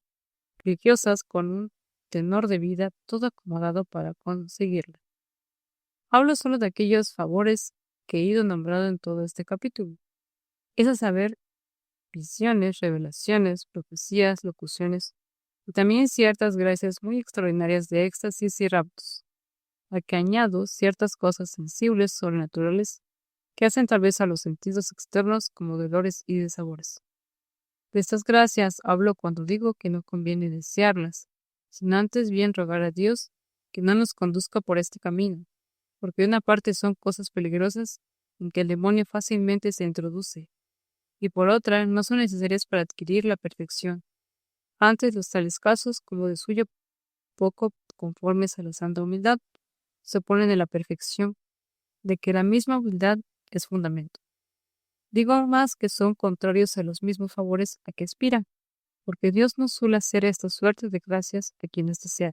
religiosas con un tenor de vida todo acomodado para conseguirla. Hablo solo de aquellos favores que he ido nombrando en todo este capítulo, es a saber, visiones, revelaciones, profecías, locuciones, y también ciertas gracias muy extraordinarias de éxtasis y raptos, a que añado ciertas cosas sensibles, sobrenaturales, que hacen tal vez a los sentidos externos como dolores y desabores. De estas gracias hablo cuando digo que no conviene desearlas, sino antes bien rogar a Dios que no nos conduzca por este camino, porque de una parte son cosas peligrosas en que el demonio fácilmente se introduce, y por otra no son necesarias para adquirir la perfección. Antes los tales casos, como de suyo poco conformes a la santa humildad, se oponen en la perfección, de que la misma humildad es fundamento. Digo más que son contrarios a los mismos favores a que aspiran, porque Dios no suele hacer esta suerte de gracias a quienes desean,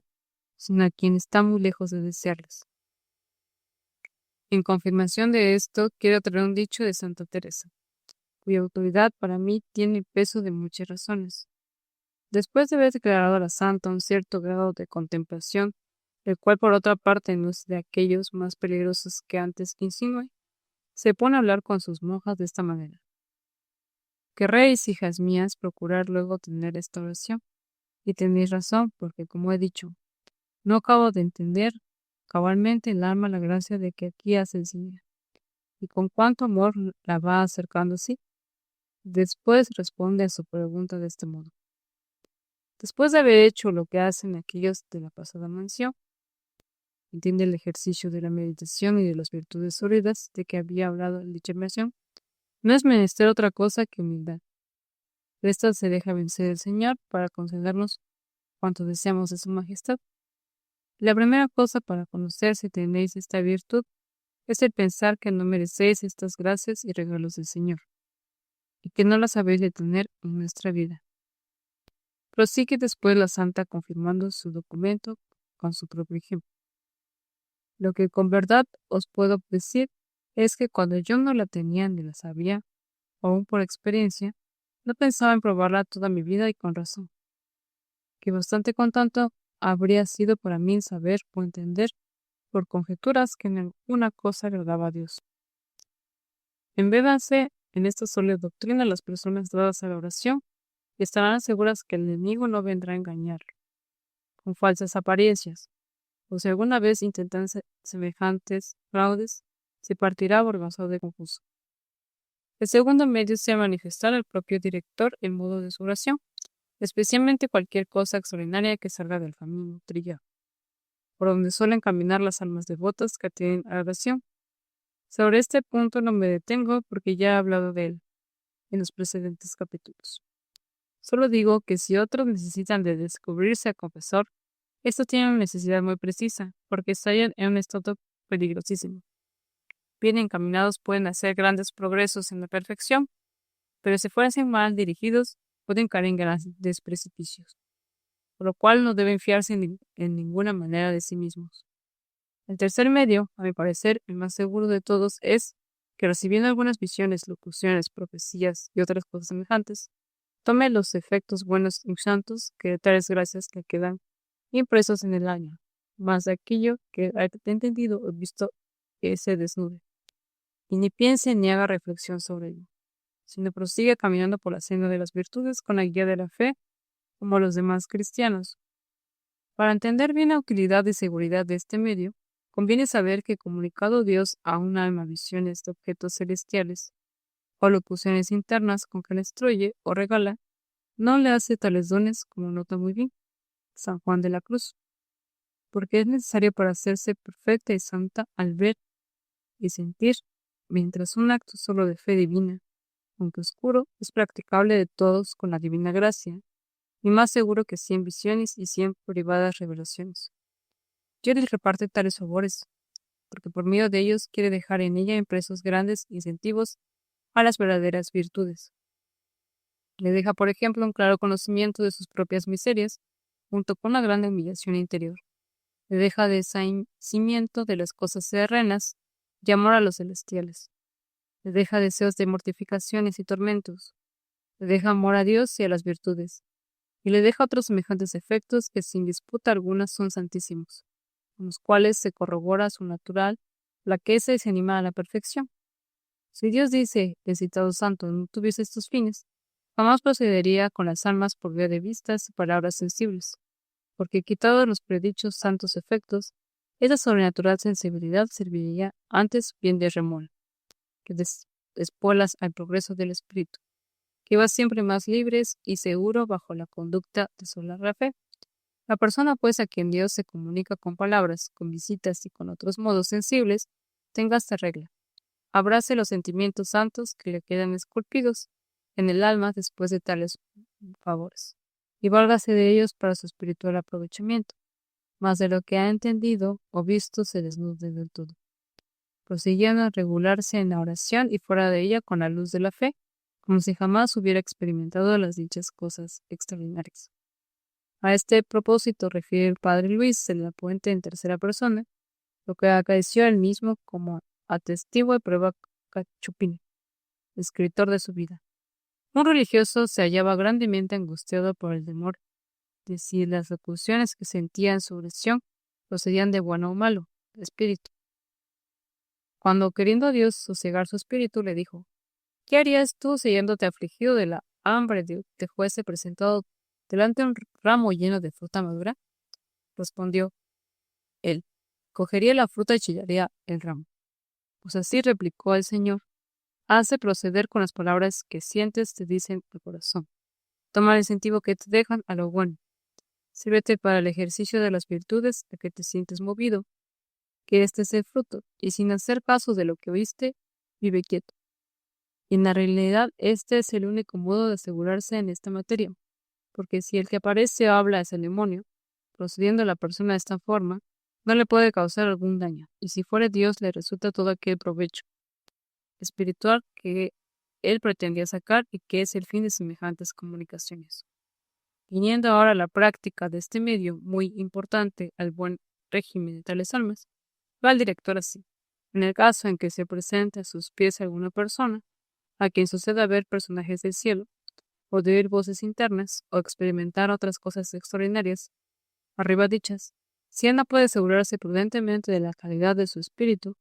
sino a quien está muy lejos de desearlas. En confirmación de esto, quiero traer un dicho de Santa Teresa, cuya autoridad para mí tiene el peso de muchas razones. Después de haber declarado a la santa un cierto grado de contemplación, el cual por otra parte no es de aquellos más peligrosos que antes insinué, se pone a hablar con sus monjas de esta manera. Querréis, hijas mías, procurar luego tener esta oración, y tenéis razón, porque como he dicho, no acabo de entender cabalmente el alma la gracia de que aquí hace el Señor, y con cuánto amor la va acercando así. Después responde a su pregunta de este modo. Después de haber hecho lo que hacen aquellos de la pasada mención, entiende el ejercicio de la meditación y de las virtudes sólidas de que había hablado en dicha mención, no es menester otra cosa que humildad. De esta se deja vencer el Señor para concedernos cuanto deseamos de su majestad. La primera cosa para conocer si tenéis esta virtud es el pensar que no merecéis estas gracias y regalos del Señor, y que no las habéis de tener en nuestra vida. Prosigue después la santa confirmando su documento con su propio ejemplo. Lo que con verdad os puedo decir es que cuando yo no la tenía ni la sabía, aún por experiencia, No pensaba en probarla toda mi vida y con razón, que bastante con tanto habría sido para mí saber o entender por conjeturas que en alguna cosa agradaba a Dios. Embédanse en esta sólida doctrina las personas dadas a la oración y estarán seguras que el enemigo no vendrá a engañar con falsas apariencias, o si alguna vez intentan semejantes fraudes, se partirá avergonzado de confuso. El segundo medio sea manifestar al propio director el modo de su oración, especialmente cualquier cosa extraordinaria que salga del camino trillado, por donde suelen caminar las almas devotas que atienden a la oración. Sobre este punto no me detengo porque ya he hablado de él en los precedentes capítulos. Solo digo que si otros necesitan de descubrirse a confesor, estos tienen una necesidad muy precisa, porque estallan en un estado peligrosísimo. Bien encaminados pueden hacer grandes progresos en la perfección, pero si fuesen mal dirigidos, pueden caer en grandes precipicios, por lo cual no deben fiarse en ninguna manera de sí mismos. El tercer medio, a mi parecer, el más seguro de todos, es que recibiendo algunas visiones, locuciones, profecías y otras cosas semejantes, tome los efectos buenos y santos que de tales gracias le quedan impresos en el alma, más de aquello que ha entendido o visto que se desnude, y ni piense ni haga reflexión sobre ello, sino prosigue caminando por la senda de las virtudes con la guía de la fe, como los demás cristianos. Para entender bien la utilidad y seguridad de este medio, conviene saber que comunicado Dios a un alma visiones de objetos celestiales o locuciones internas con que le instruye o regala, no le hace tales dones como nota muy bien San Juan de la Cruz, porque es necesario para hacerse perfecta y santa al ver y sentir, mientras un acto solo de fe divina, aunque oscuro, es practicable de todos con la divina gracia, y más seguro que 100 visiones y 100 privadas revelaciones. Dios les reparte tales favores, porque por medio de ellos quiere dejar en ella impresos grandes incentivos a las verdaderas virtudes. Le deja, por ejemplo, un claro conocimiento de sus propias miserias, junto con una gran humillación interior. Le deja desasimiento de las cosas terrenas y amor a los celestiales. Le deja deseos de mortificaciones y tormentos. Le deja amor a Dios y a las virtudes. Y le deja otros semejantes efectos que sin disputa alguna son santísimos, con los cuales se corrobora su natural flaqueza y se anima a la perfección. Si Dios dice, el citado santo no tuviese estos fines, jamás procedería con las almas por vía de vistas y palabras sensibles, porque quitados los predichos santos efectos, esa sobrenatural sensibilidad serviría antes bien de remol, que de espuelas al progreso del espíritu, que va siempre más libres y seguro bajo la conducta de sola fe. La persona, pues, a quien Dios se comunica con palabras, con visitas y con otros modos sensibles, tenga esta regla: abrace los sentimientos santos que le quedan esculpidos en el alma después de tales favores, y válgase de ellos para su espiritual aprovechamiento, más de lo que ha entendido o visto se desnude del todo, prosiguiendo a regularse en la oración y fuera de ella con la luz de la fe, como si jamás hubiera experimentado las dichas cosas extraordinarias. A este propósito refiere el padre Luis en la Puente en tercera persona, lo que acaeció a él mismo como atestigo y prueba Cachupini, escritor de su vida. Un religioso se hallaba grandemente angustiado por el temor de si las locuciones que sentía en su oración procedían de bueno o malo, de espíritu. Cuando, queriendo Dios sosegar su espíritu, le dijo: ¿qué harías tú si yéndote afligido de la hambre te fuese presentado delante de un ramo lleno de fruta madura? Respondió él: cogería la fruta y chillaría el ramo. Pues así, replicó el Señor, hace proceder con las palabras que sientes te dicen el corazón. Toma el incentivo que te dejan a lo bueno. Sírvete para el ejercicio de las virtudes a que te sientes movido, que este es el fruto, y sin hacer caso de lo que oíste, vive quieto. Y en la realidad este es el único modo de asegurarse en esta materia, porque si el que aparece o habla es el demonio, procediendo la persona de esta forma, no le puede causar algún daño, y si fuere Dios le resulta todo aquel provecho espiritual que él pretendía sacar y que es el fin de semejantes comunicaciones. Viniendo ahora a la práctica de este medio muy importante al buen régimen de tales almas, va el director así: en el caso en que se presente a sus pies alguna persona, a quien suceda ver personajes del cielo, o de oír voces internas, o experimentar otras cosas extraordinarias, arriba dichas, si él no puede asegurarse prudentemente de la calidad de su espíritu,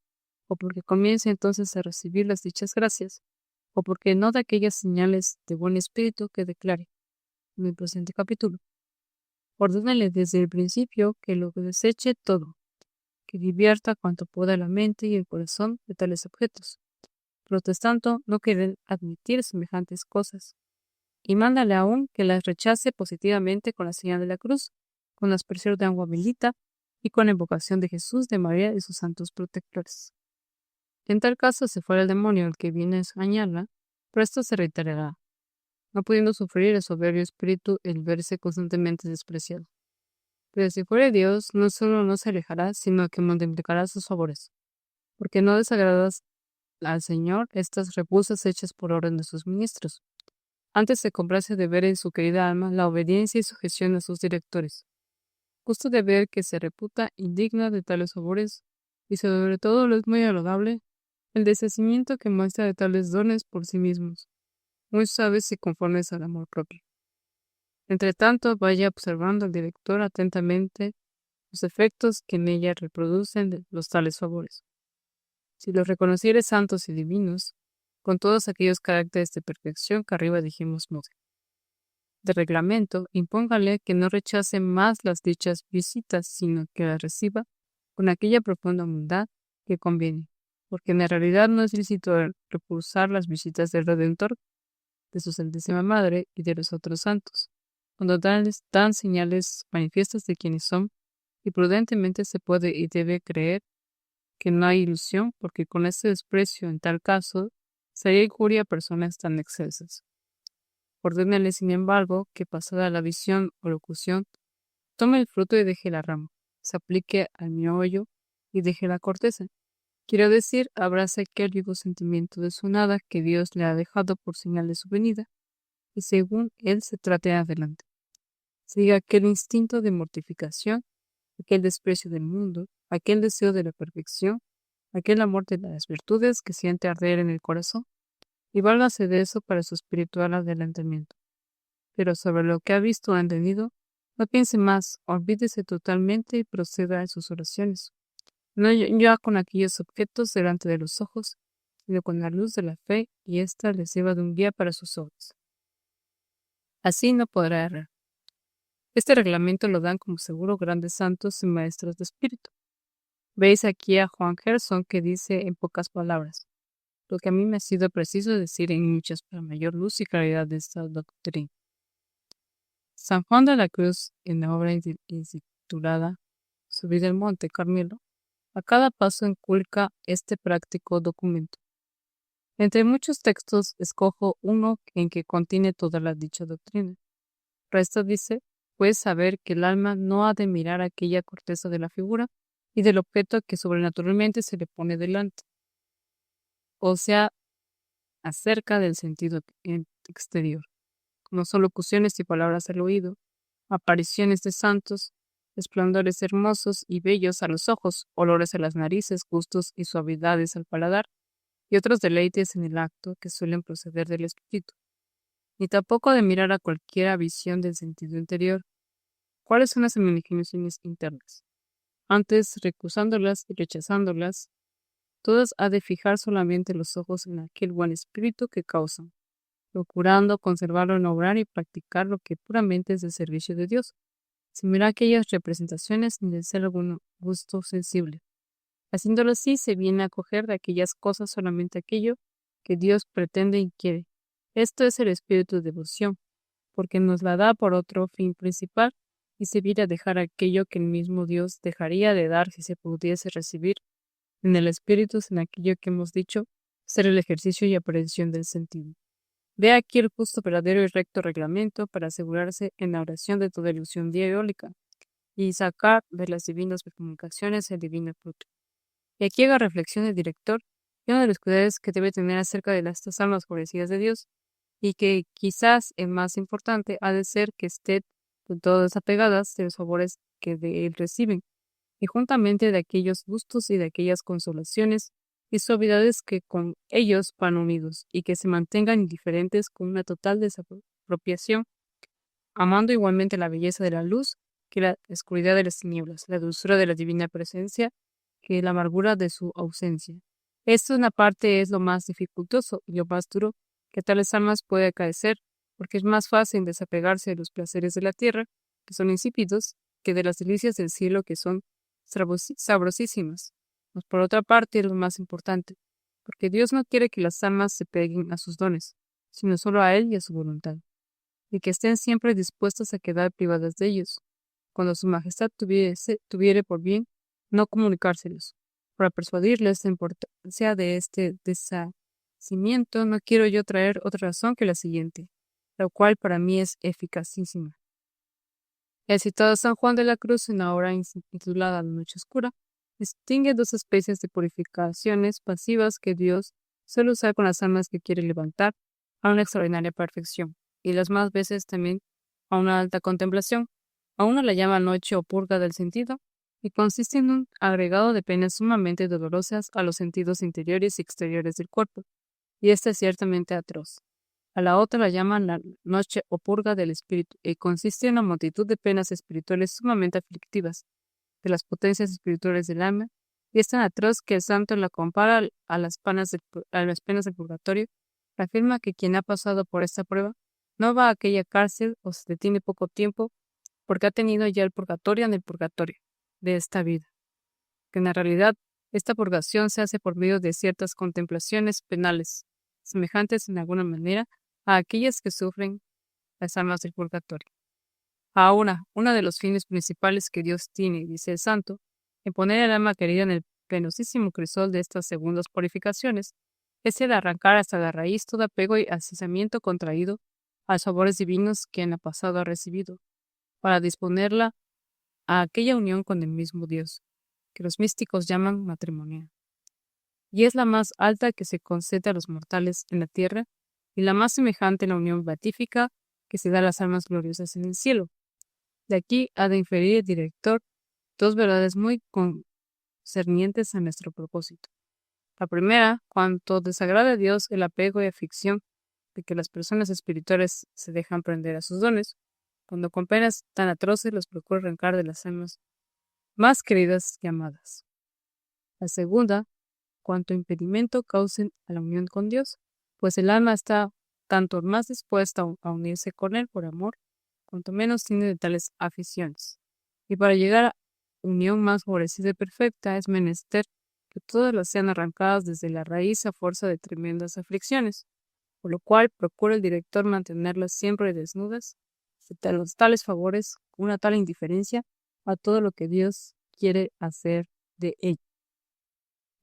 o porque comience entonces a recibir las dichas gracias, o porque no de aquellas señales de buen espíritu que declare en el presente capítulo. Ordénale desde el principio que lo deseche todo, que divierta cuanto pueda la mente y el corazón de tales objetos, protestando no querer admitir semejantes cosas, y mándale aún que las rechace positivamente con la señal de la cruz, con la aspersión de agua bendita y con la invocación de Jesús, de María y sus santos protectores. En tal caso, si fuera el demonio el que viene a engañarla, presto se reiterará, no pudiendo sufrir el soberbio espíritu el verse constantemente despreciado. Pero si fuera Dios, no solo no se alejará, sino que multiplicará sus favores, porque no desagradas al Señor estas repulsas hechas por orden de sus ministros. Antes se complace de ver en su querida alma la obediencia y sujeción a sus directores. Gusto de ver que se reputa indigna de tales favores, y sobre todo lo es muy agradable el deshacimiento que muestra de tales dones por sí mismos, muy suaves y conformes al amor propio. Entre tanto, vaya observando al director atentamente los efectos que en ella reproducen de los tales favores. Si los reconociere santos y divinos, con todos aquellos caracteres de perfección que arriba dijimos de reglamento, impóngale que no rechace más las dichas visitas, sino que las reciba con aquella profunda humildad que conviene, porque en la realidad no es lícito repulsar las visitas del Redentor, de su Santísima Madre y de los otros santos, cuando dan señales manifiestas de quienes son, y prudentemente se puede y debe creer que no hay ilusión, porque con este desprecio, en tal caso, sería injuria a personas tan excelsas. Ordénale, sin embargo, que pasada la visión o locución, tome el fruto y deje la rama, se aplique al meollo y deje la corteza. Quiero decir, abrace aquel vivo sentimiento de su nada que Dios le ha dejado por señal de su venida, y según él se trate adelante. Siga aquel instinto de mortificación, aquel desprecio del mundo, aquel deseo de la perfección, aquel amor de las virtudes que siente arder en el corazón, y válgase de eso para su espiritual adelantamiento. Pero sobre lo que ha visto o entendido, no piense más, olvídese totalmente y proceda en sus oraciones, no ya con aquellos objetos delante de los ojos, sino con la luz de la fe, y ésta le sirva de un guía para sus obras. Así no podrá errar. Este reglamento lo dan como seguro grandes santos y maestros de espíritu. Veis aquí a Juan Gerson que dice en pocas palabras lo que a mí me ha sido preciso decir en muchas para mayor luz y claridad de esta doctrina. San Juan de la Cruz, en la obra intitulada Subir el Monte Carmelo, a cada paso inculca este práctico documento. Entre muchos textos escojo uno en que contiene toda la dicha doctrina. Resto dice, pues saber que el alma no ha de mirar aquella corteza de la figura y del objeto que sobrenaturalmente se le pone delante, o sea, acerca del sentido exterior, como son locuciones y palabras al oído, apariciones de santos, esplendores hermosos y bellos a los ojos, olores a las narices, gustos y suavidades al paladar, y otros deleites en el acto que suelen proceder del espíritu, ni tampoco de mirar a cualquiera visión del sentido interior. ¿Cuáles son las imaginaciones internas? Antes, recusándolas y rechazándolas, todas ha de fijar solamente los ojos en aquel buen espíritu que causan, procurando conservarlo en obrar y practicar lo que puramente es de servicio de Dios, sin mirar aquellas representaciones ni de ser algún gusto sensible. Haciéndolo así, se viene a coger de aquellas cosas solamente aquello que Dios pretende y quiere. Esto es el espíritu de devoción, porque nos la da por otro fin principal, y se viene a dejar aquello que el mismo Dios dejaría de dar si se pudiese recibir en el espíritu en aquello que hemos dicho ser el ejercicio y aprehensión del sentido. Ve aquí el justo, verdadero y recto reglamento para asegurarse en la oración de toda ilusión diabólica y sacar de las divinas comunicaciones el divino fruto. Y aquí haga reflexión el director y una de los cuidados que debe tener acerca de estas almas favorecidas de Dios, y que quizás el más importante ha de ser que estén del todo desapegadas de los favores que de él reciben, y juntamente de aquellos gustos y de aquellas consolaciones y suavidades que con ellos van unidos, y que se mantengan indiferentes con una total expropiación, amando igualmente la belleza de la luz que la oscuridad de las tinieblas, la dulzura de la divina presencia que la amargura de su ausencia. Esto en la parte es lo más dificultoso y lo más duro que tales almas puede acaecer, porque es más fácil desapegarse de los placeres de la tierra, que son insípidos, que de las delicias del cielo, que son sabrosísimas. Mas por otra parte es lo más importante, porque Dios no quiere que las almas se peguen a sus dones, sino solo a Él y a su voluntad, y que estén siempre dispuestas a quedar privadas de ellos, cuando su majestad tuviere por bien no comunicárselos. Para persuadirles la importancia de este deshacimiento, no quiero yo traer otra razón que la siguiente, la cual para mí es eficacísima. El citado San Juan de la Cruz, en la obra intitulada La Noche Oscura, distingue dos especies de purificaciones pasivas que Dios suele usar con las almas que quiere levantar a una extraordinaria perfección, y las más veces también a una alta contemplación. A una la llama noche o purga del sentido, y consiste en un agregado de penas sumamente dolorosas a los sentidos interiores y exteriores del cuerpo, y esta es ciertamente atroz. A la otra la llaman la noche o purga del espíritu, y consiste en una multitud de penas espirituales sumamente aflictivas, de las potencias espirituales del alma, y es tan atroz que el santo la compara a las penas del purgatorio. Afirma que quien ha pasado por esta prueba no va a aquella cárcel o se detiene poco tiempo porque ha tenido ya el purgatorio en el purgatorio de esta vida, que en la realidad esta purgación se hace por medio de ciertas contemplaciones penales, semejantes en alguna manera a aquellas que sufren las almas del purgatorio. Ahora, uno de los fines principales que Dios tiene, dice el santo, en poner el alma querida en el penosísimo crisol de estas segundas purificaciones, es el arrancar hasta la raíz todo apego y asizamiento contraído a los favores divinos que en el pasado ha recibido, para disponerla a aquella unión con el mismo Dios, que los místicos llaman matrimonial. Y es la más alta que se concede a los mortales en la tierra y la más semejante a la unión beatífica que se da a las almas gloriosas en el cielo. De aquí ha de inferir el director dos verdades muy concernientes a nuestro propósito. La primera, cuanto desagrada a Dios el apego y afición de que las personas espirituales se dejan prender a sus dones, cuando con penas tan atroces los procura arrancar de las almas más queridas que amadas. La segunda, cuanto impedimento causen a la unión con Dios, pues el alma está tanto más dispuesta a unirse con Él por amor, cuanto menos tiene de tales aficiones. Y para llegar a unión más favorecida y perfecta es menester que todas las sean arrancadas desde la raíz a fuerza de tremendas aflicciones, por lo cual procura el director mantenerlas siempre desnudas de los tales favores, con una tal indiferencia a todo lo que Dios quiere hacer de ella.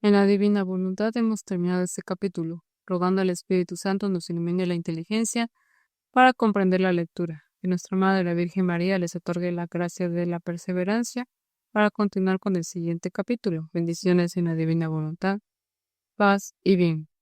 En la divina voluntad hemos terminado este capítulo, rogando al Espíritu Santo nos ilumine la inteligencia para comprender la lectura. Que nuestra Madre la Virgen María les otorgue la gracia de la perseverancia para continuar con el siguiente capítulo. Bendiciones en la divina voluntad, paz y bien.